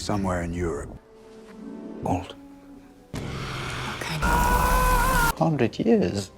somewhere in Europe. Old. Okay. 100 years.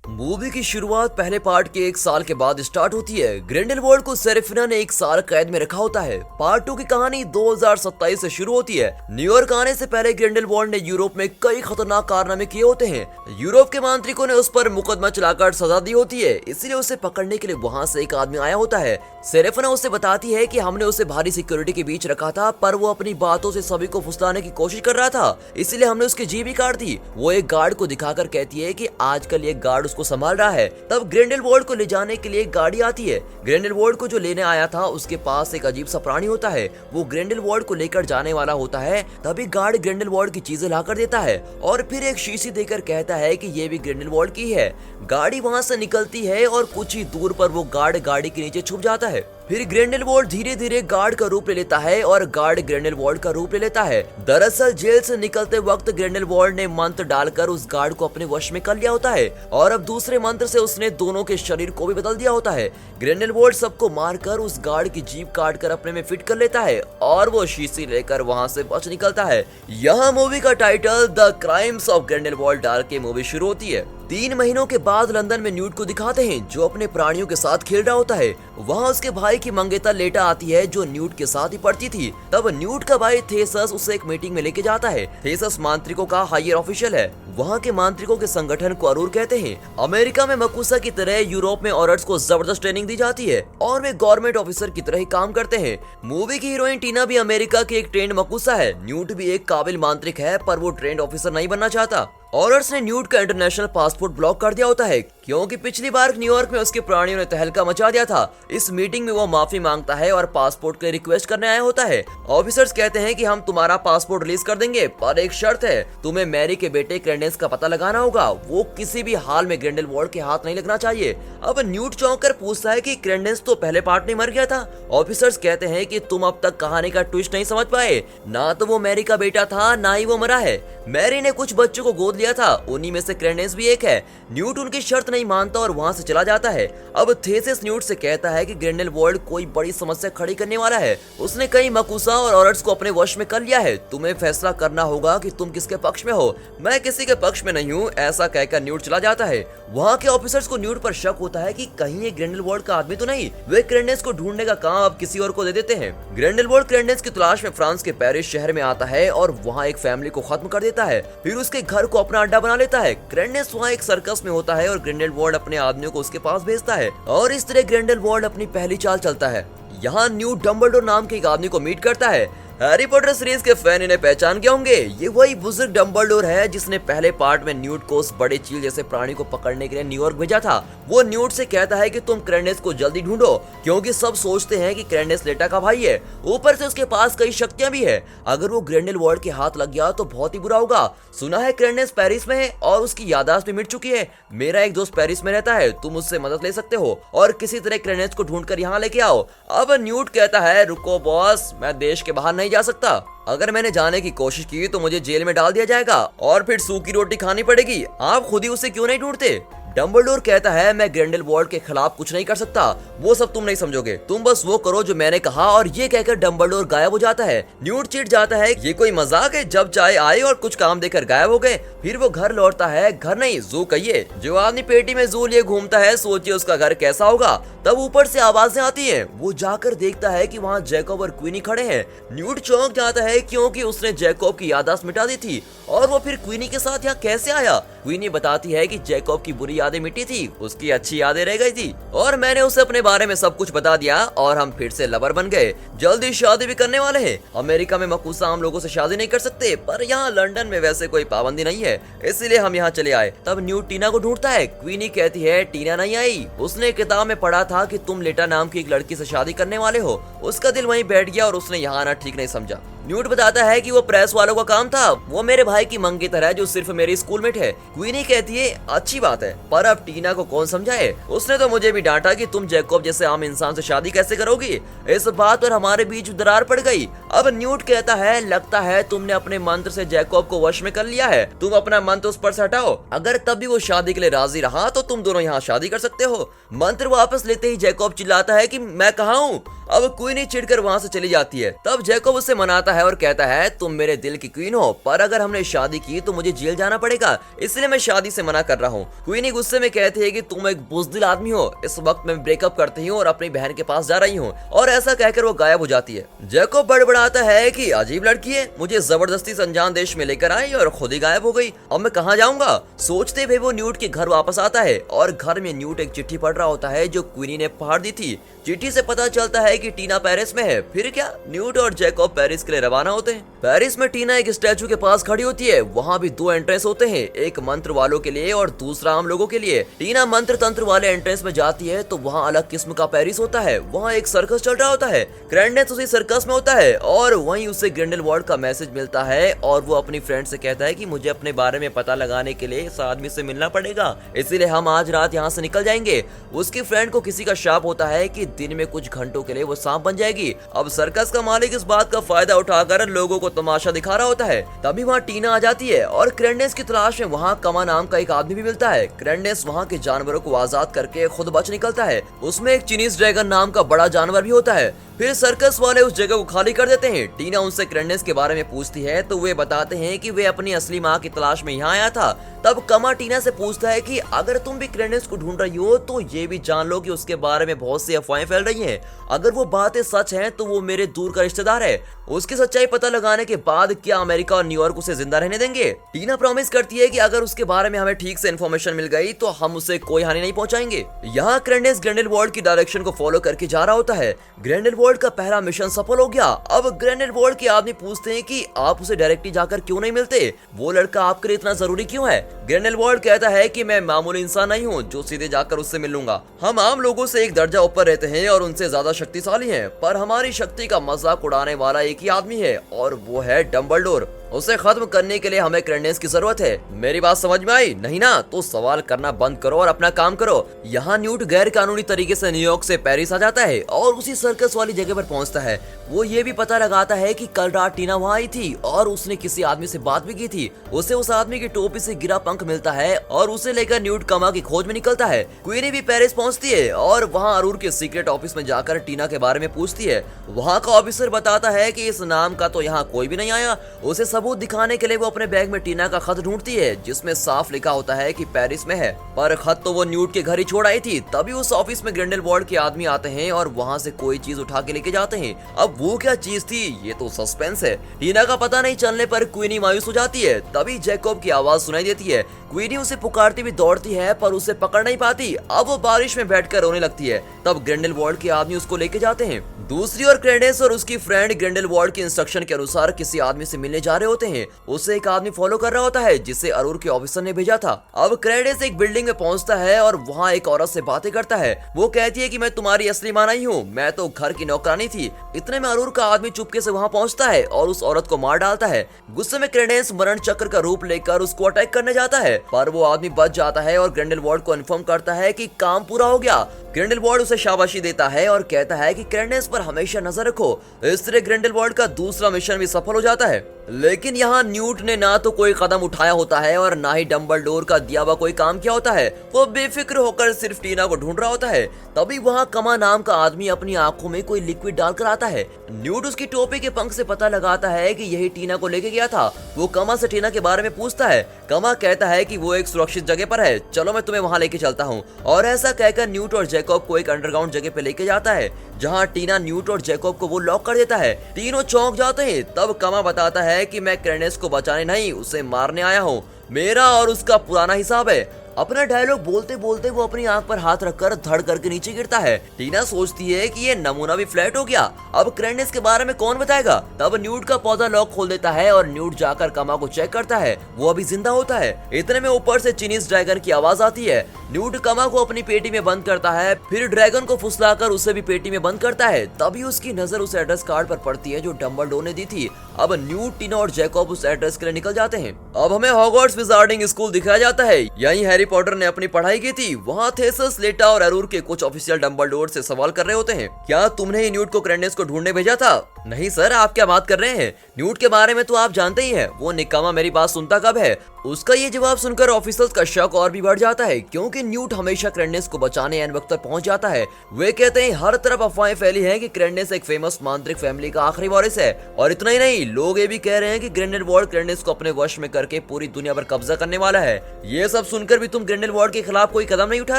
Movie की शुरुआत पहले पार्ट के 1 साल के बाद स्टार्ट होती है। ग्रिंडेलवाल्ड को सेरेफिना ने 1 साल कैद में रखा होता है। पार्ट 2 की कहानी 2027 से शुरू होती है। न्यूयॉर्क आने से पहले ग्रिंडेलवाल्ड ने यूरोप में कई खतरनाक कारनामे किए होते हैं। यूरोप के मांत्रिकों ने उस पर मुकदमा चलाकर सजा दी होती है, इसलिए उसे पकड़ने के लिए वहाँ से एक आदमी आया होता है। सेरेफिना उसे बताती है कि हमने उसे भारी सिक्योरिटी के बीच रखा था, पर वो अपनी बातों से सभी को फुसलाने की कोशिश कर रहा था, इसलिए हमने उसकी जीभ ही काट दी। वो एक गार्ड को दिखाकर कहती है कि आजकल ये गार्ड उसको संभाल रहा है। तब ग्रिंडेलवाल्ड को ले जाने के लिए एक गाड़ी आती है। ग्रिंडेलवाल्ड को जो लेने आया था उसके पास एक अजीब सा प्राणी होता है। वो ग्रिंडेलवाल्ड को लेकर जाने वाला होता है, तभी गार्ड ग्रिंडेलवाल्ड की चीजें लाकर देता है और फिर एक शीशी देकर कहता है कि ये भी ग्रिंडेलवाल्ड की है। गाड़ी वहाँ से निकलती है और कुछ ही दूर पर वो गार्ड गाड़ी के नीचे छुप जाता है। फिर ग्रिंडेलवाल्ड धीरे धीरे गार्ड का रूप ले लेता है और गार्ड ग्रिंडेलवाल्ड का रूप ले लेता है। दरअसल जेल से निकलते वक्त ग्रिंडेलवाल्ड ने मंत्र डालकर उस गार्ड को अपने वश में कर लिया होता है और अब दूसरे मंत्र से उसने दोनों के शरीर को भी बदल दिया होता है। ग्रिंडेलवाल्ड सबको मारकर उस गार्ड की जीभ काटकर अपने में फिट कर लेता है और वो शीशी लेकर वहाँ से बच निकलता है। यहाँ मूवी का title the crimes of Grindelwald डाल के मूवी शुरू होती है। 3 महीनों के बाद लंदन में न्यूट को दिखाते हैं जो अपने प्राणियों के साथ खेल रहा होता है। वहाँ उसके भाई की मंगेतर लेटा आती है जो न्यूट के साथ ही पढ़ती थी। तब न्यूट का भाई थेसस उसे एक मीटिंग में लेके जाता है। थेसस मांत्रिकों का हायर ऑफिशियल है। वहाँ के मांत्रिकों के संगठन को अरूर कहते हैं। अमेरिका में मकुसा की तरह यूरोप में औरट्स को जबरदस्त ट्रेनिंग दी जाती है और वे गवर्नमेंट ऑफिसर की तरह ही काम करते हैं। मूवी की हीरोइन टीना भी अमेरिका की एक ट्रेंड मकुसा है। न्यूट भी एक काबिल मांत्रिक है, पर वो ट्रेंड ऑफिसर नहीं बनना चाहता। ऑर्डर्स ने न्यूट का इंटरनेशनल पासपोर्ट ब्लॉक कर दिया होता है क्योंकि पिछली बार न्यूयॉर्क में उसके प्राणियों ने तहलका मचा दिया था। इस मीटिंग में वो माफी मांगता है और पासपोर्ट के रिक्वेस्ट करने आया होता है। ऑफिसर्स कहते हैं कि हम तुम्हारा पासपोर्ट रिलीज कर देंगे, पर एक शर्त है, तुम्हें मैरी के बेटे क्रेंडेंस का पता लगाना होगा। वो किसी भी हाल में ग्रिंडेलवाल्ड के हाथ नहीं लगना चाहिए। अब न्यूट चौंक कर पूछता है कि क्रेंडेंस तो पहले पार्ट में मर गया था। ऑफिसर्स कहते हैं कि तुम अब तक कहानी का ट्विस्ट नहीं समझ पाए। ना तो वो मैरी का बेटा था, ना ही वो मरा है। मैरी ने कुछ बच्चों को गोद लिया था, उन्हीं में से क्रेंडेंस भी एक है। न्यूट उनकी शर्त नहीं मानता और वहां से चला जाता है। अब थेसिस न्यूट से कहता है कि ग्रिंडेलवाल्ड कोई बड़ी समस्या खड़ी करने वाला है। उसने कई मकुसा और औरट्स को अपने वश में कर लिया है। तुम्हें फैसला करना होगा कि तुम किसके पक्ष में हो। मैं किसी के पक्ष में नहीं हूँ, ऐसा कहकर न्यूट चला जाता है। वहाँ के ऑफिसर्स को न्यूट पर शक होता है कि कहीं ये ग्रिंडेलवाल्ड का आदमी तो नहीं। वे क्रेंडेंस को ढूंढने का काम अब किसी और को दे देते हैं। ग्रिंडेलवाल्ड क्रेंडेंस की तलाश में फ्रांस के पेरिस शहर में आता है और वहाँ एक फैमिली को खत्म कर देता है। फिर उसके घर को अपना अड्डा बना लेता है। क्रेंडेंस वहाँ एक सर्कस में होता है और ग्रिंडेलवाल्ड अपने आदमियों को उसके पास भेजता है और इस तरह ग्रिंडेलवाल्ड अपनी पहली चाल चलता है। यहाँ न्यूट डम्बलडोर नाम के एक आदमी को मीट करता है। हैरी पॉटर सीरीज के फैन इन्हें पहचान गए होंगे। ये वही बुजुर्ग डम्बलडोर है जिसने पहले पार्ट में न्यूट को उस बड़े चील जैसे प्राणी को पकड़ने के लिए न्यूयॉर्क भेजा था। वो न्यूट से कहता है कि तुम क्रेंडेंस को जल्दी ढूंढो क्योंकि सब सोचते हैं कि क्रेंडेंस लेटा का भाई है। ऊपर से उसके पास कई शक्तियां भी है। अगर वो ग्रिंडेलवाल्ड के हाथ लग गया तो बहुत ही बुरा होगा। सुना है क्रेंडेंस पेरिस में है और उसकी याददाश्त भी मिट चुकी है। मेरा एक दोस्त पेरिस में रहता है, तुम उससे मदद ले सकते हो और किसी तरह क्रेंडेंस को ढूंढकर यहाँ लेके आओ। अब न्यूट कहता है रुको बॉस, मैं देश के बाहर नहीं जा सकता। अगर मैंने जाने की कोशिश की तो मुझे जेल में डाल दिया जाएगा और फिर सूखी रोटी खानी पड़ेगी। आप खुद ही उसे क्यों नहीं ढूंढते? डम्बलडोर कहता है मैं ग्रिंडेलवाल्ड के खिलाफ कुछ नहीं कर सकता, वो सब तुम नहीं समझोगे, तुम बस वो करो जो मैंने कहा। और ये कहकर डम्बलडोर गायब हो जाता है। न्यूट चिढ़ जाता है, ये कोई मजाक है, जब चाहे आए और कुछ काम देकर गायब हो गए। फिर वो घर लौटता है, घर नहीं जू कहिए। जो आदमी पेटी में जू लिए घूमता है, सोचिए उसका घर कैसा होगा। तब ऊपर से आवाजें आती हैं। वो जाकर देखता है कि वहाँ जैकब और क्वीनी खड़े हैं। न्यूट चौंक जाता है क्योंकि उसने जैकब की याददाश्त मिटा दी थी और वो फिर क्वीनी के साथ यहाँ कैसे आया। क्वीनी बताती है कि जैकब की बुरी यादें मिटी थी, उसकी अच्छी यादें रह गई थी और मैंने उसे अपने बारे में सब कुछ बता दिया और हम फिर से लवर बन गए। जल्दी शादी भी करने वाले हैं। अमेरिका में मकुसा आम लोगों से शादी नहीं कर सकते, पर यहाँ लंदन में वैसे कोई पाबंदी नहीं है, इसलिए हम यहाँ चले आए। तब न्यूट टीना को ढूंढता है। क्वीनी कहती है टीना नहीं आई, उसने किताब में पढ़ा था कि तुम लेटा नाम की एक लड़की से शादी करने वाले हो। उसका दिल वहीं बैठ गया और उसने यहाँ आना ठीक नहीं समझा। न्यूट बताता है कि वो प्रेस वालों का काम था, वो मेरे भाई की मंगेतर है जो सिर्फ मेरी स्कूलमेट है। क्वीनी कहती है अच्छी बात है, पर अब टीना को कौन समझाए, उसने तो मुझे भी डांटा कि तुम जैकब जैसे आम इंसान से शादी कैसे करोगी। इस बात पर हमारे बीच दरार पड़ गई। अब न्यूट कहता है लगता है तुमने अपने मंत्र से जैकब को वश में कर लिया है, तुम अपना मंत्र उस पर से हटाओ, अगर तब भी वो शादी के लिए राजी रहा तो तुम दोनों यहाँ शादी कर सकते हो। मंत्र वापस लेते ही जैकब चिल्लाता है कि मैं कहाँ हूँ। अब क्वीनी चिढ़कर वहाँ से चली जाती है। तब जैकब उससे मनाता है और कहता है तुम मेरे दिल की क्वीन हो, पर अगर हमने शादी की तो मुझे जेल जाना पड़ेगा, इसलिए मैं शादी से मना कर रहा हूँ। क्वीनी गुस्से में कहती है कि तुम एक बुज़दिल आदमी हो। इस वक्त मैं ब्रेकअप करती हूँ और अपनी बहन के पास जा रही हूँ, और ऐसा कहकर वो गायब हो जाती है। जैकब बड़बड़ाता है कि अजीब लड़की है, मुझे जबरदस्ती से अनजान देश में लेकर आई और खुद ही गायब हो गई, अब मैं कहाँ जाऊंगा। सोचते हुए वो न्यूट के घर वापस आता है और घर में न्यूट एक चिट्ठी पढ़ रहा होता है जो क्वीनी ने फाड़ दी थी। चिट्ठी से पता चलता है कि टीना पेरिस में है। फिर क्या, न्यूट और जैकब पेरिस के लिए रवाना होते हैं। पेरिस में टीना एक स्टैचू के पास खड़ी होती है। वहाँ भी दो एंट्रेंस होते हैं, एक मंत्र वालों के लिए और दूसरा आम लोगों के लिए। टीना मंत्र तंत्र वाले एंट्रेंस में जाती है तो वहाँ अलग किस्म का पेरिस होता है। वहाँ एक सर्कस चल रहा होता है। ग्रैंडेस उसी सर्कस में होता है और वहीं उसे ग्रिंडेलवाल्ड का मैसेज मिलता है और वो अपनी फ्रेंड से कहता है कि मुझे अपने बारे में पता लगाने के लिए इस आदमी से मिलना पड़ेगा, इसीलिए हम आज रात यहाँ से निकल जाएंगे। उसकी फ्रेंड को किसी का शाप होता है कि दिन में कुछ घंटों के लिए वो सांप बन जाएगी। अब सर्कस का मालिक इस बात का फायदा उठाकर लोगों को तमाशा दिखा रहा होता है। तभी वहाँ टीना आ जाती है और ग्रैंडेस की तलाश में वहाँ कमा नाम का एक आदमी भी मिलता है। ग्रैंडेस वहाँ के जानवरों को आजाद करके खुद बच निकलता है। उसमें एक चीनीज ड्रैगन नाम का बड़ा जानवर भी होता है। फिर सर्कस वाले उस जगह को खाली कर देते हैं। टीना उनसे ग्रैंडेस के बारे में पूछती है तो वे बताते हैं कि वे अपनी असली माँ की तलाश में यहाँ आया था। तब कमा टीना से पूछता है कि अगर तुम भी ग्रैंडेस को ढूंढ रही हो तो ये भी जान लो कि उसके बारे में बहुत सी अफवाहें फैल रही हैं। अगर वो बातें सच हैं तो वो मेरे दूर का रिश्तेदार है। उसकी सच्चाई पता लगाने के बाद क्या अमेरिका और न्यूयॉर्क उसे जिंदा रहने देंगे। टीना प्रॉमिस करती है कि अगर उसके बारे में हमें ठीक से इन्फॉर्मेशन मिल गई तो हम उसे कोई हानि नहीं पहुंचाएंगे। यहाँ ग्रैंडेस ग्रिंडेलवाल्ड की डायरेक्शन को फॉलो करके जा रहा होता है। ग्रिंडेलवाल्ड का पहला मिशन सफल हो गया। अब ग्रिंडेलवाल्ड के आदमी पूछते हैं कि आप उसे डायरेक्टली जाकर क्यों नहीं मिलते, वो लड़का आपके लिए इतना जरूरी क्यों है। ग्रिंडेलवाल्ड कहता है कि मैं मामूली इंसान नहीं हूँ जो सीधे जाकर उससे मिल लूंगा। हम आम लोगों से एक दर्जा ऊपर रहते हैं और उनसे ज्यादा शक्तिशाली हैं, पर हमारी शक्ति का मजाक उड़ाने वाला एक ही आदमी है और वो है डंबलडोर। उसे खत्म करने के लिए हमें ग्रैंडेस की जरूरत है। मेरी बात समझ में आई? नहीं ना? तो सवाल करना बंद करो और अपना काम करो। यहाँ न्यूट गैर कानूनी तरीके से न्यूयॉर्क से पेरिस आ जाता है और उसी सर्कस वाली जगह पर पहुँचता है। वो ये भी पता लगाता है कि कल रात टीना वहाँ आई थी और उसने किसी आदमी से बात भी की थी। उसे उस आदमी की टोपी से गिरा पंख मिलता है और उसे लेकर न्यूट कमा की खोज में निकलता है। क्वीनी भी पेरिस पहुँचती है और वहाँ अरूर के सीक्रेट ऑफिस में जाकर टीना के बारे में पूछती है। वहाँ का ऑफिसर बताता है कि इस नाम का तो यहाँ कोई भी नहीं आया। उसे सबूत दिखाने के लिए वो अपने बैग में टीना का खत ढूंढती है जिसमें साफ लिखा होता है कि पेरिस में है, पर खत तो वो न्यूट के घर ही छोड़ आई थी। तभी उस ऑफिस में ग्रिंडेलवाल्ड के आदमी आते हैं और वहाँ से कोई चीज उठा के लेके जाते हैं। अब वो क्या चीज थी ये तो सस्पेंस है। टीना का पता नहीं चलने पर क्वीनी मायूस हो जाती है। तभी जैकब की आवाज सुनाई देती है। क्वीनी उसे पुकारती हुई दौड़ती है पर उसे पकड़ नहीं पाती। अब वो बारिश में बैठकर रोने लगती है। तब ग्रिंडेलवाल्ड के आदमी उसको लेके जाते हैं। दूसरी ओर ग्रैंडेस और उसकी फ्रेंड ग्रिंडेलवाल्ड के इंस्ट्रक्शन के अनुसार किसी आदमी से मिलने जा रहे होते हैं। उसे एक आदमी फॉलो कर रहा होता है जिसे अरूर के ऑफिसर ने भेजा था। अब ग्रैंडेस एक बिल्डिंग में पहुंचता है और वहाँ एक औरत से बातें करता है। वो कहती है कि मैं तुम्हारी असली माँ नहीं हूँ, मैं तो घर की नौकरानी थी। इतने में अरूर का आदमी चुपके से वहाँ पहुँचता है और उस औरत को मार डालता है। गुस्से में ग्रैंडेस मरण चक्र का रूप लेकर उसको अटैक करने जाता है, पर वो आदमी बच जाता है और ग्रिंडेलवाल्ड को इन्फॉर्म करता है कि काम पूरा हो गया। ग्रिंडेलवाल्ड उसे शाबाशी देता है और कहता है कि ग्रैंडेस पर हमेशा नजर रखो। इस तरह ग्रिंडेलवाल्ड का दूसरा मिशन भी सफल हो जाता है। लेकिन यहाँ न्यूट ने ना तो कोई कदम उठाया होता है और ना ही डंबलडोर का दिया हुआ कोई काम किया होता है। वो बेफिक्र होकर सिर्फ टीना को ढूंढ रहा होता है। तभी वहाँ कमा नाम का आदमी अपनी आंखों में कोई लिक्विड डालकर आता है। न्यूट उसकी टोपी के पंख से पता लगाता है कि यही टीना को लेके गया था। वो कमा से टीना के बारे में पूछता है। कमा कहता है कि वो एक सुरक्षित जगह पर है, चलो मैं तुम्हें वहाँ लेके चलता हूँ। और ऐसा कहकर न्यूट और जैकब को एक अंडरग्राउंड जगह पे लेके जाता है जहाँ टीना, न्यूट और जैकब को वो लॉक कर देता है। तीनों चौंक जाते हैं। तब कमा बताता है कि मैं ग्रैंडेस को बचाने नहीं उसे मारने आया हूँ, मेरा और उसका पुराना हिसाब है। अपना डायलॉग बोलते बोलते वो अपनी आंख पर हाथ रखकर धड़ करके नीचे गिरता है। टीना सोचती है कि ये नमूना भी फ्लैट हो गया, अब क्रेंडेस के बारे में कौन बताएगा। तब न्यूट का पौधा लॉक खोल देता है और न्यूट जाकर कमा को चेक करता है, वो अभी जिंदा होता है। इतने में ऊपर से चीनीज ड्रैगन की आवाज आती है। न्यूट कमा को अपनी पेटी में बंद करता है, फिर ड्रैगन को फुसलाकर उसे भी पेटी में बंद करता है। तभी उसकी नजर उस एड्रेस कार्ड पर पड़ती है जो डंबलडोर ने दी थी। अब न्यूट, टीना और जैकब उस एड्रेस के लिए निकल जाते हैं। अब हमें हॉगवर्ट्स विजार्डिंग स्कूल दिखाया जाता है, यहीं हैरी पॉटर ने अपनी पढ़ाई की थी। वहाँ थेसस, लेटा और एरूर के कुछ ऑफिशियल डंबलडोर से सवाल कर रहे होते हैं, क्या तुमने ही न्यूट को क्रेंडेस को ढूंढने भेजा था? नहीं सर, आप क्या बात कर रहे हैं, न्यूट के बारे में तो आप जानते ही हैं, वो निकामा मेरी बात सुनता कब है। उसका ये जवाब सुनकर ऑफिसर्स का शक और भी बढ़ जाता है, क्योंकि न्यूट हमेशा क्रेंडेस को बचाने एन वक्त तक पहुंच जाता है। वे कहते हैं हर तरफ अफवाहें फैली हैं कि क्रेंडेस एक फेमस मांत्रिक फैमिली का आखिरी वारिस है। और इतना ही नहीं, लोग ये भी कह रहे हैं कि ग्रिंडेलवाल्ड क्रेंडेस को अपने वश में करके पूरी दुनिया पर कब्जा करने वाला है। ये सब सुनकर भी तुम ग्रिंडेलवाल्ड के खिलाफ कोई कदम नहीं उठा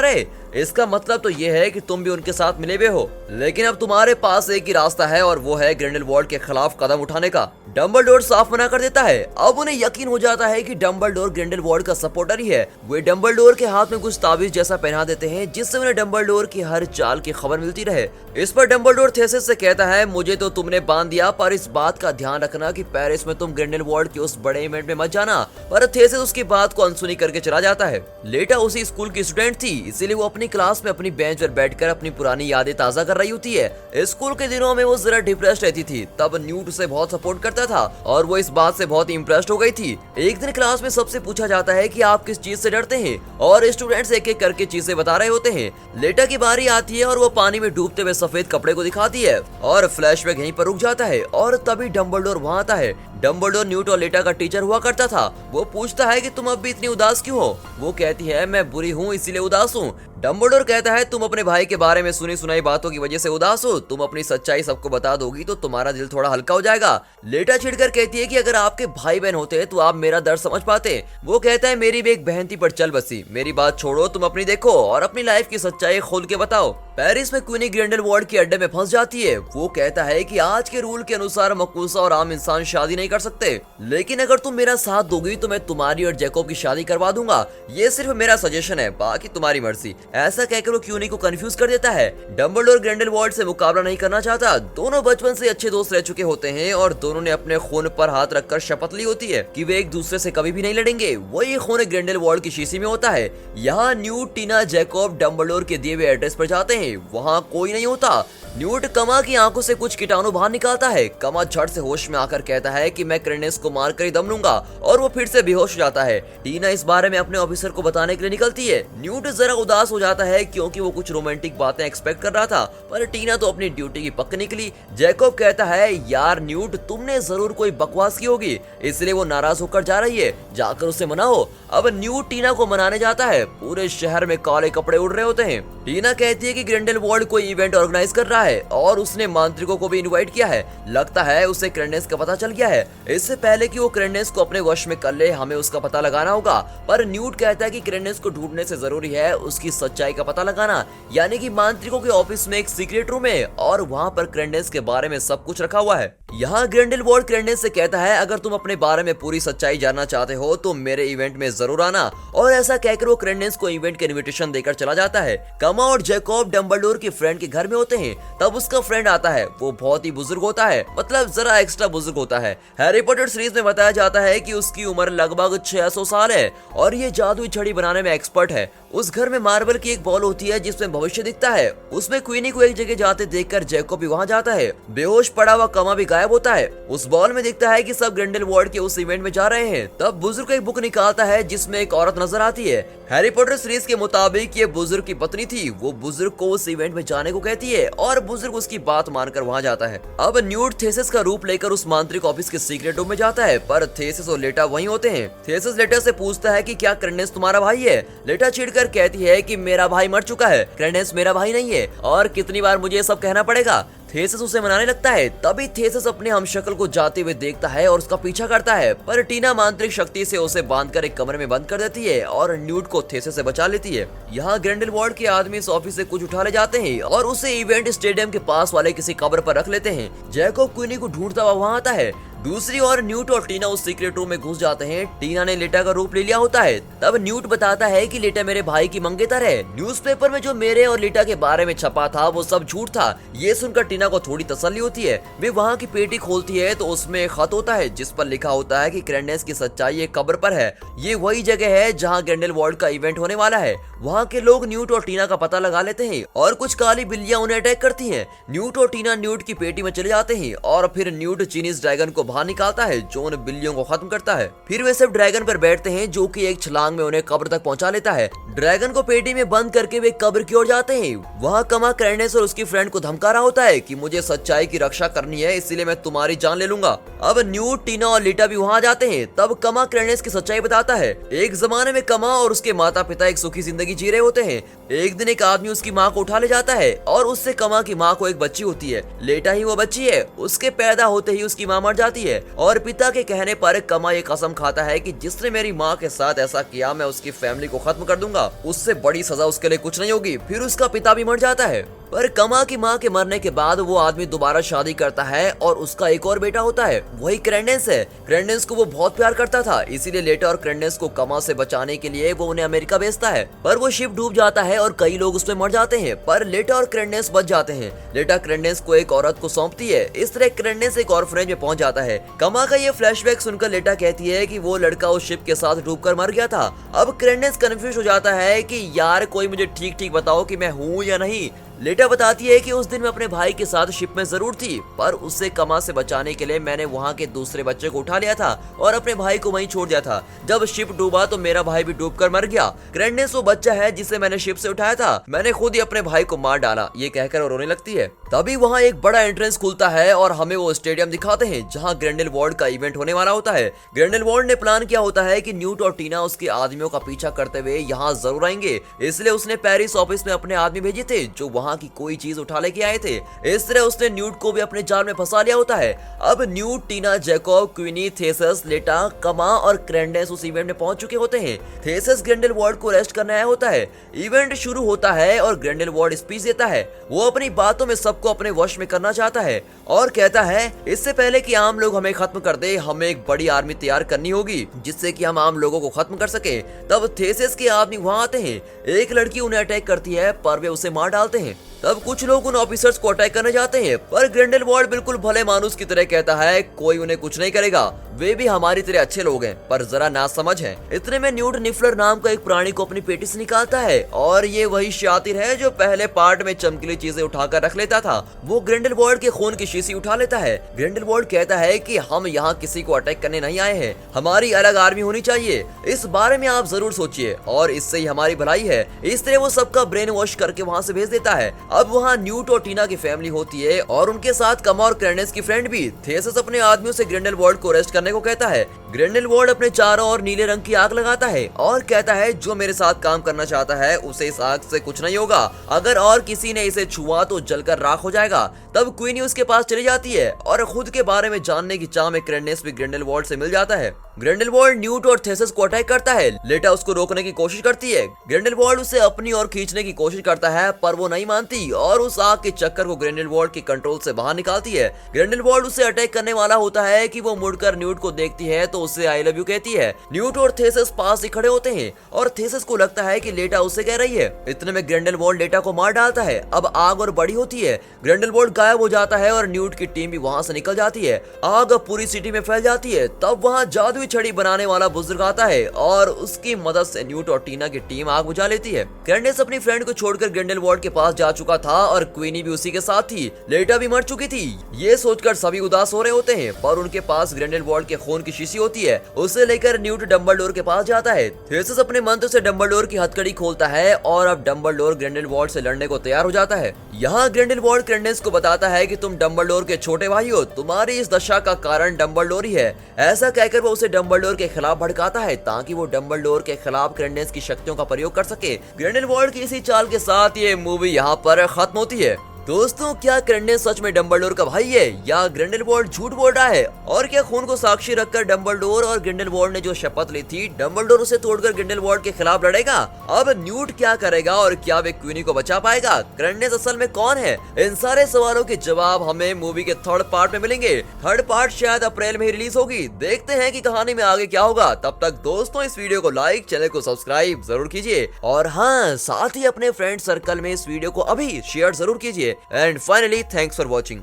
रहे, इसका मतलब तो ये है कि तुम भी उनके साथ मिले हुए हो। लेकिन अब तुम्हारे पास एक ही रास्ता है और वो है ग्रिंडेलवाल्ड के खिलाफ कदम उठाने का। डंबलडोर साफ मना कर देता है। अब उन्हें यकीन हो जाता है कि डंबलडोर ग्रिंडेलवाल्ड का सपोर्टर ही है। वे डंबलडोर के हाथ में कुछ ताबीज जैसा पहना देते हैं, जिससे उन्हें डंबलडोर की हर चाल की खबर मिलती रहे। इस पर डंबलडोर थेसिस से कहता है, मुझे तो तुमने बांध दिया, पर इस बात का ध्यान रखना कि पेरिस में तुम ग्रिंडेलवाल्ड के उस बड़े इवेंट में मत जाना। पर थेसिस उसकी बात को अनसुनी करके चला जाता है। लेटा उसी स्कूल की स्टूडेंट थी, इसीलिए वो अपनी क्लास में अपनी बेंच पर बैठकर अपनी पुरानी यादें ताजा कर रही होती है। स्कूल के दिनों में वो जरा डिप्रेस्ड रहती थी, तब न्यूट उसे बहुत सपोर्ट करता था और वो इस बात से बहुत इम्प्रेस्ड हो गई थी। एक दिन क्लास में सबसे पूछा जाता है कि आप किस चीज से डरते हैं, और स्टूडेंट्स एक एक करके चीजें बता रहे होते हैं। लेटा की बारी आती है और वो पानी में डूबते हुए सफेद कपड़े को दिखाती है और फ्लैशबैक यहीं पर रुक जाता है। और तभी डंबलडोर वहाँ आता है। डंबलडोर न्यूट और लेटा का टीचर हुआ करता था। वो पूछता है कि तुम अब भी इतनी उदास क्यों हो? वो कहती है, मैं बुरी हूँ इसीलिए उदास हूँ। डंबलडोर कहता है, तुम अपने भाई के बारे में सुनी सुनाई बातों की वजह से उदास हो, तुम अपनी सच्चाई सबको बता दोगी तो तुम्हारा दिल थोड़ा हल्का हो जाएगा। लेटा चिढ़कर कहती है कि अगर आपके भाई बहन होते तो आप मेरा दर्द समझ पाते। वो कहता है, मेरी भी एक बहन थी पर चल बसी, मेरी बात छोड़ो, तुम अपनी देखो और अपनी लाइफ की सच्चाई खोल के बताओ। पेरिस में क्वीनी ग्रिंडेलवाल्ड के अड्डे में फंस जाती है। वो कहता है कि आज के रूल के अनुसार मकूसा और आम इंसान शादी नहीं कर सकते, लेकिन अगर तुम मेरा साथ दोगी तो मैं तुम्हारी और जैकब की शादी करवा दूंगा। ये सिर्फ मेरा सजेशन है, बाकी तुम्हारी मर्जी। ऐसा कहकर वो क्यूनी को कंफ्यूज कर देता है। डंबलडोर ग्रिंडेलवाल्ड से मुकाबला नहीं करना चाहता। दोनों बचपन से अच्छे दोस्त रह चुके होते हैं और दोनों ने अपने खून पर हाथ रखकर शपथ ली होती है कि वे एक दूसरे से कभी भी नहीं लड़ेंगे। वही खून ग्रिंडेलवाल्ड की शीशी में होता है। यहाँ न्यूट, टीना, जैकब डंबलडोर के दिए हुए एड्रेस पर जाते हैं। वहाँ कोई नहीं होता। न्यूट कमा की आंखों से कुछ कीटाणु बाहर निकालता है। कमा झट से होश में आकर कहता है कि मैं क्रेंडेस को मारकर ही दम लूंगा, और वो फिर से बेहोश हो जाता है। टीना इस बारे में अपने ऑफिसर को बताने के लिए निकलती है। न्यूट जरा उदास हो जाता है क्योंकि वो कुछ रोमांटिक बातें एक्सपेक्ट कर रहा था, पर टीना तो अपनी ड्यूटी की पक्की निकली। जैकब कहता है, यार न्यूट, तुमने जरूर कोई बकवास की होगी, इसलिए वो नाराज होकर जा रही है, जाकर उसे मनाओ। अब न्यूट टीना को मनाने जाता है। पूरे शहर में काले कपड़े उड़ रहे होते हैं। टीना कहती है कि ग्रिंडेलवाल्ड कोई इवेंट ऑर्गेनाइज कर रहा है और उसने मांत्रिकों को भी इनवाइट किया है। लगता है उसे क्रेंडेस का पता चल गया है। इससे पहले कि वो क्रेंडेस को अपने वश में कर ले, हमें उसका पता लगाना होगा। पर न्यूट कहता है कि क्रेंडेस को ढूंढने से जरूरी है उसकी सच्चाई का पता लगाना, यानी कि मांत्रिकों के ऑफिस में एक सीक्रेट रूम है और वहाँ पर क्रेंडेस के बारे में सब कुछ रखा हुआ है। यहाँ ग्रिंडेलवाल्ड क्रेंडेस से कहता है, अगर तुम अपने बारे में पूरी सच्चाई जानना चाहते हो तो मेरे इवेंट में जरूर आना। और ऐसा कहकर वो क्रेंडेस को इवेंट के इनविटेशन देकर चला जाता है। कमा और जैकब डंबलडोर के फ्रेंड के घर में होते हैं। तब उसका फ्रेंड आता है। वो बहुत ही बुजुर्ग होता है, मतलब जरा एक्स्ट्रा बुजुर्ग होता है। हैरी पॉटर सीरीज में बताया जाता है कि उसकी उम्र लगभग 600 साल है और ये जादुई छड़ी बनाने में एक्सपर्ट है। उस घर में मार्बल की एक बॉल होती है जिसमें भविष्य दिखता है। उसमें क्वीनी को एक जगह जाते देखकर जैकब भी वहाँ जाता है। बेहोश पड़ा हुआ कमा भी गायब होता है। उस बॉल में दिखता है कि सब ग्रिंडेलवाल्ड के उस इवेंट में जा रहे हैं। तब बुजुर्ग एक बुक निकालता है जिसमें एक औरत नजर आती है। हैरी पॉटर सीरीज के मुताबिक ये बुजुर्ग की पत्नी थी। वो बुजुर्ग को उस इवेंट में जाने को कहती है और बुजुर्ग उसकी बात मानकर वहाँ जाता है। अब न्यूट थेसिस का रूप लेकर उस मांत्रिक ऑफिस के सीक्रेट रूम में जाता है, पर थेसिस और लेटा वहीं होते हैं। थेसिस लेटा से पूछता है कि क्या क्रेंडेस तुम्हारा भाई है? लेटा चिढ़कर कहती है कि मेरा भाई मर चुका है, क्रेंडेस मेरा भाई नहीं है, और कितनी बार मुझे ये सब कहना पड़ेगा। थेसिस उसे मनाने लगता है। तभी थेसिस अपने हमशक्ल को जाते हुए देखता है और उसका पीछा करता है, पर टीना मांत्रिक शक्ति से उसे बांधकर एक कमरे में बंद कर देती है और न्यूट को थेसिस से बचा लेती है। यहाँ ग्रिंडेलवाल्ड के आदमी इस ऑफिस से कुछ उठा ले जाते हैं और उसे इवेंट स्टेडियम के पास वाले किसी कब्र पर रख लेते हैं। जैकब क्वीनी को ढूंढता हुआ वहाँ आता है। दूसरी ओर न्यूट और टीना उस सीक्रेट रूम में घुस जाते हैं। टीना ने लेटा का रूप ले लिया होता है। तब न्यूट बताता है कि लेटा मेरे भाई की मंगेतर है। न्यूज़पेपर में जो मेरे और लेटा के बारे में छपा था वो सब झूठ था। ये सुनकर टीना को थोड़ी तसल्ली होती है। वे वहाँ की पेटी खोलती है तो उसमें एक खत होता है जिस पर लिखा होता है कि ग्रेंडेल्स की सच्चाई एक कब्र पर है। ये वही जगह है जहाँ ग्रिंडेलवाल्ड का इवेंट होने वाला है। वहाँ के लोग न्यूट और टीना का पता लगा लेते हैं और कुछ काली बिल्लियां उन्हें अटैक करती हैं। न्यूट और टीना न्यूट की पेटी में चले जाते हैं और फिर न्यूट चीनीज ड्रैगन को बाहर निकालता है जो उन बिल्लियों को खत्म करता है। फिर वे सब ड्रैगन पर बैठते हैं जो कि एक छलांग में उन्हें कब्र तक पहुंचा लेता है। ड्रैगन को पेटी में बंद करके वे कब्र की ओर जाते हैं। वहाँ कमा क्रैंडेस और उसकी फ्रेंड को धमका रहा होता है कि मुझे सच्चाई की रक्षा करनी है, इसीलिए मैं तुम्हारी जान ले लूंगा। अब न्यूट, टीना और लीटा भी वहाँ जाते हैं। तब कमा क्रैंडेस की सच्चाई बताता है। एक जमाने में कमा और उसके माता पिता एक सुखी जिंदगी जी रहे होते हैं। एक दिन एक आदमी उसकी माँ को उठा ले जाता है और उससे कमा की माँ को एक बच्ची होती है। लेटा ही वो बच्ची है। उसके पैदा होते ही उसकी माँ मर जाती है और पिता के कहने पर कमा ये कसम खाता है कि जिसने मेरी माँ के साथ ऐसा किया मैं उसकी फैमिली को खत्म कर दूंगा। उससे बड़ी सजा उसके लिए कुछ नहीं होगी। फिर उसका पिता भी मर जाता है। पर कमा की माँ के मरने के बाद वो आदमी दोबारा शादी करता है और उसका एक और बेटा होता है, वही क्रैंडेस है। क्रैंडेस को वो बहुत प्यार करता था, इसीलिए लेटा और क्रैंडेस को कमा से बचाने के लिए वो उन्हें अमेरिका भेजता है। पर वो शिप डूब जाता है और कई लोग उसमें मर जाते हैं, पर लेटा और क्रैंडेस बच जाते हैं। लेटा क्रैंडेस को एक औरत को सौंपती है। इस तरह क्रैंडेस एक ऑर्फनेज में पहुंच जाता है। कमा का ये फ्लैशबैक सुनकर लेटा कहती है कि वो लड़का उस शिप के साथ डूबकर मर गया था। अब क्रैंडेस कंफ्यूज हो जाता है कि यार कोई मुझे ठीक ठीक बताओ कि मैं हूँ या नहीं। लेटा बताती है कि उस दिन मैं अपने भाई के साथ शिप में जरूर थी, पर उससे कमा से बचाने के लिए मैंने वहाँ के दूसरे बच्चे को उठा लिया था और अपने भाई को वहीं छोड़ दिया था। जब शिप डूबा तो मेरा भाई भी डूबकर मर गया। क्रैंडेस वो बच्चा है जिसे मैंने शिप से उठाया था। मैंने खुद ही अपने भाई को मार डाला। ये कहकर वो रोने लगती है। तभी वहाँ एक बड़ा एंट्रेंस खुलता है और हमें वो स्टेडियम दिखाते हैं जहाँ ग्रिंडेलवाल्ड का इवेंट होने वाला होता है। ग्रिंडेलवाल्ड ने प्लान किया होता है कि न्यूट और टीना उसके आदमियों का पीछा करते हुए यहाँ जरूर आएंगे, इसलिए उसने पेरिस ऑफिस में अपने आदमी भेजे थे जो वहाँ की कोई चीज उठा लेके आए थे। इस तरह उसने न्यूट को भी अपने जाल में फंसा लिया होता है। अब न्यूट, टीना, जैकब, क्वीनी, थेसस, लेटा, कमा और क्रैंडेस उस इवेंट में पहुंच चुके होते हैं। थेसस ग्रिंडेलवाल्ड को अरेस्ट करने आया होता है। इवेंट शुरू होता है और ग्रिंडेलवाल्ड स्पीच देता है। वो अपनी बातों में सबको अपने वश में करना चाहता है और कहता है इससे पहले कि आम लोग हमें खत्म कर दे, हमें एक बड़ी आर्मी तैयार करनी होगी जिससे कि हम आम लोगों को खत्म कर सके। तब थेसस के आदमी वहां आते हैं। एक लड़की उन्हें अटैक करती है पर वे उसे मार डालते हैं। तब कुछ लोग उन ऑफिसर्स को अटैक करने जाते हैं, पर ग्रिंडेलवाल्ड बिल्कुल भले मानुस की तरह कहता है कोई उन्हें कुछ नहीं करेगा, वे भी हमारी तरह अच्छे लोग हैं पर जरा नासमझ हैं। इतने में न्यूट निफलर नाम का एक प्राणी को अपनी पेटी से निकालता है और ये वही शातिर है जो पहले पार्ट में चमकीली चीजें उठाकर रख लेता था। वो ग्रिंडेलवाल्ड के खून की शीशी उठा लेता है। ग्रिंडेलवाल्ड कहता है कि हम यहाँ किसी को अटैक करने नहीं आए हैं, हमारी अलग आर्मी होनी चाहिए, इस बारे में आप जरूर सोचिए और इससे ही हमारी भलाई है। इस तरह वो सबका ब्रेन वॉश करके वहाँ से भेज देता है। अब वहाँ न्यूट और टीना की फैमिली होती है और उनके साथ कमा और क्रैंडेस की फ्रेंड भी। थेसस अपने आदमियों से ग्रिंडेलवाल्ड को अरेस्ट करने को कहता है। ग्रिंडेलवाल्ड अपने चारों ओर नीले रंग की आग लगाता है और कहता है जो मेरे साथ काम करना चाहता है उसे इस आग से कुछ नहीं होगा, अगर और किसी ने इसे छुआ तो जलकर राख हो जाएगा। तब क्वीनी उसके पास चली जाती है और खुद के बारे में जानने की चाह में क्रैंडेस भी ग्रिंडेलवाल्ड से मिल जाता है। ग्रिंडेलवाल्ड न्यूट और थेसस को अटैक करता है। लेटा उसको रोकने की कोशिश करती है। ग्रिंडेलवाल्ड उसे अपनी ओर खींचने की कोशिश करता है पर वो नहीं मानती और उस आग के चक्कर को ग्रिंडेलवाल्ड के कंट्रोल से बाहर निकालती है। ग्रिंडेलवाल्ड उसे अटैक करने वाला होता है कि वो मुड़कर न्यूट को देखती है तो उसे आई लव यू कहती है। न्यूट और थेसस पास ही खड़े होते हैं और थेसस को लगता है कि लेटा उसे कह रही है। इतने में ग्रिंडेलवाल्ड लेटा को मार डालता है। अब आग और बड़ी होती है। ग्रिंडेलवाल्ड गायब हो जाता है और न्यूट की टीम भी वहां से निकल जाती है। आग पूरी सिटी में फैल जाती है। तब वहां जादुई छड़ी बनाने वाला बुजुर्ग आता है और उसकी मदद से न्यूट और टीना की टीम आग बुझा लेती है। क्रैंडेस अपनी फ्रेंड को छोड़कर ग्रिंडेलवाल्ड के पास जा चुका था और क्वीनी भी उसी के साथ थी। लेटा भी मर चुकी थी। ये सोचकर सभी उदास हो रहे होते हैं पर उनके पास ग्रिंडेलवाल्ड के खून की शीशी होती है। उसे लेकर न्यूट डंबलडोर के पास जाता है। थेसस अपने मंत्र से डंबलडोर की हथकड़ी खोलता है और अब डंबलडोर ग्रिंडेलवाल्ड से लड़ने को तैयार हो जाता है। यहाँ ग्रिंडेलवाल्ड क्रैंडेस को बताता है कि तुम डंबलडोर के छोटे भाई हो, तुम्हारी इस दशा का कारण डंबलडोर ही है। ऐसा कहकर वो उसे डंबलडोर के खिलाफ भड़काता है ताकि वो डंबलडोर के खिलाफ क्रैंडेस की शक्तियों का प्रयोग कर सके। ग्रिंडेलवाल्ड की इसी चाल के साथ ये मूवी यहाँ पर खत्म होती है। दोस्तों, क्या ग्रेंडेल सच में डंबलडोर का भाई है या ग्रिंडेलवॉल्ड झूठ बोल रहा है? और क्या खून को साक्षी रखकर डंबलडोर और ग्रिंडेलवॉल्ड ने जो शपथ ली थी, डंबलडोर उसे तोड़कर ग्रिंडेलवॉल्ड के खिलाफ लड़ेगा? अब न्यूट क्या करेगा और क्या वे क्वीनी को बचा पाएगा? ग्रेंडेल असल में कौन है? इन सारे सवालों के जवाब हमें मूवी के थर्ड पार्ट में मिलेंगे। थर्ड पार्ट शायद अप्रैल में ही रिलीज होगी। देखते हैं कि कहानी में आगे क्या होगा। तब तक दोस्तों, इस वीडियो को लाइक, चैनल को सब्सक्राइब जरूर कीजिए और हाँ, साथ ही अपने फ्रेंड सर्कल में इस वीडियो को अभी शेयर जरूर कीजिए। And finally, thanks for watching.